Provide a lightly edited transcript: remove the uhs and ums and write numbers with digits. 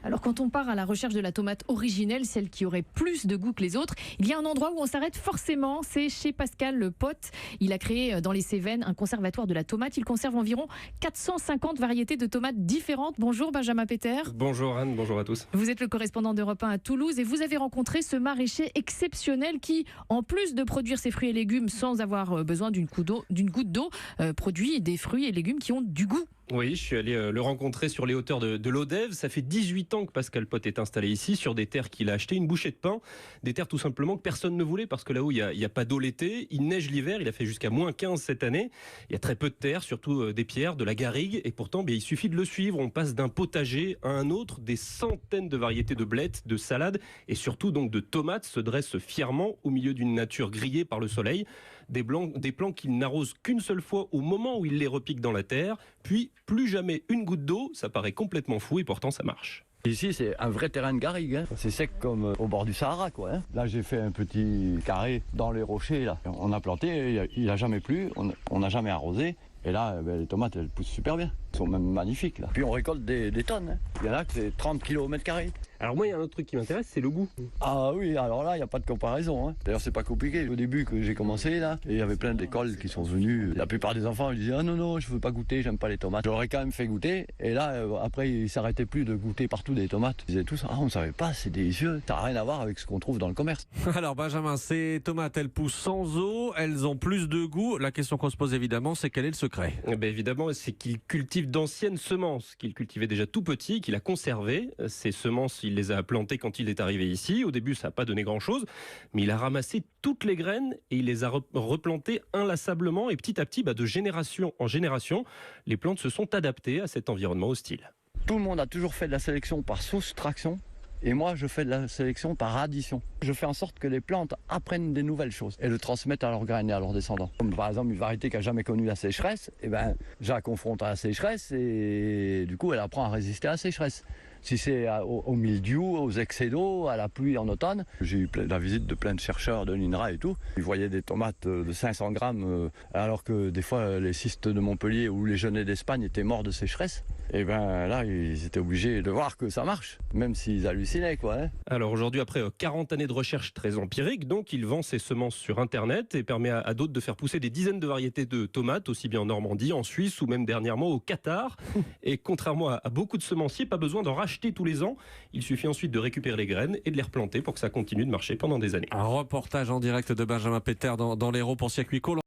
Alors quand on part à la recherche de la tomate originelle, celle qui aurait plus de goût que les autres, il y a un endroit où on s'arrête forcément, c'est chez Pascal Le Pote. Il a créé dans les Cévennes un conservatoire de la tomate. Il conserve environ 450 variétés de tomates différentes. Bonjour Benjamin Peter. Bonjour Anne, bonjour à tous. Vous êtes le correspondant d'Europe 1 à Toulouse et vous avez rencontré ce maraîcher exceptionnel qui, en plus de produire ses fruits et légumes sans avoir besoin d'une goutte d'eau, produit des fruits et légumes qui ont du goût. Oui, je suis allé le rencontrer sur les hauteurs de l'Odève. Ça fait 18 ans que Pascal Pote est installé ici, sur des terres qu'il a achetées, une bouchée de pain. Des terres tout simplement que personne ne voulait, parce que là-haut, il n'y a pas d'eau l'été, il neige l'hiver, il a fait jusqu'à -15 cette année. Il y a très peu de terre, surtout des pierres, de la garrigue. Et pourtant, il suffit de le suivre. On passe d'un potager à un autre. Des centaines de variétés de blettes, de salades et surtout donc de tomates se dressent fièrement au milieu d'une nature grillée par le soleil. Des plants qu'il n'arrose qu'une seule fois au moment où il les repique dans la terre, puis plus jamais une goutte d'eau. Ça paraît complètement fou et pourtant ça marche. Ici, c'est un vrai terrain de garrigue. Hein. C'est sec comme au bord du Sahara, quoi. Hein. Là, j'ai fait un petit carré dans les rochers. Là. On a planté, il n'a jamais plu, on n'a jamais arrosé. Et là, les tomates, elles poussent super bien. Elles sont même magnifiques. Là. Puis on récolte des tonnes. Hein. Il y en a que c'est 30 kg au mètre carré. Alors moi, il y a un autre truc qui m'intéresse, c'est le goût. Ah oui, alors là, il n'y a pas de comparaison. Hein. D'ailleurs, c'est pas compliqué. Au début que j'ai commencé, là, et il y avait plein d'écoles qui sont venues. La plupart des enfants, ils disaient « Ah non, je veux pas goûter, j'aime pas les tomates ». J'aurais quand même fait goûter. Et là, après, ils s'arrêtaient plus de goûter partout des tomates. Ils disaient tous « Ah, on ne savait pas, c'est délicieux ». Ça n'a rien à voir avec ce qu'on trouve dans le commerce. Alors Benjamin, ces tomates, elles poussent sans eau, elles ont plus de goût. La question qu'on se pose évidemment, c'est quel est le secret ? Évidemment, c'est qu'il cultive d'anciennes semences qu'il cultivait déjà tout petit, qu'il a conservées. Ces semences, il les a plantées quand il est arrivé ici. Au début, ça n'a pas donné grand-chose, mais il a ramassé toutes les graines et il les a replantées inlassablement. Et petit à petit, de génération en génération, les plantes se sont adaptées à cet environnement hostile. Tout le monde a toujours fait de la sélection par soustraction. Et moi, je fais de la sélection par addition. Je fais en sorte que les plantes apprennent des nouvelles choses et le transmettent à leurs graines et à leurs descendants. Comme par exemple une variété qui n'a jamais connu la sécheresse, je la confronte à la sécheresse et du coup, elle apprend à résister à la sécheresse. Si c'est au mildiou, aux excès d'eau, à la pluie en automne. J'ai eu la visite de plein de chercheurs de l'INRA et tout. Ils voyaient des tomates de 500 grammes, alors que des fois les cystes de Montpellier ou les genêts d'Espagne étaient morts de sécheresse. Et là, ils étaient obligés de voir que ça marche, même s'ils hallucinaient, quoi. Hein. Alors aujourd'hui, après 40 années de recherche très empirique, donc il vend ses semences sur Internet et permet à d'autres de faire pousser des dizaines de variétés de tomates, aussi bien en Normandie, en Suisse ou même dernièrement au Qatar. Et contrairement à beaucoup de semenciers, pas besoin d'en racheter tous les ans. Il suffit ensuite de récupérer les graines et de les replanter pour que ça continue de marcher pendant des années. Un reportage en direct de Benjamin Peter dans l'Hérault pour Circuit Court.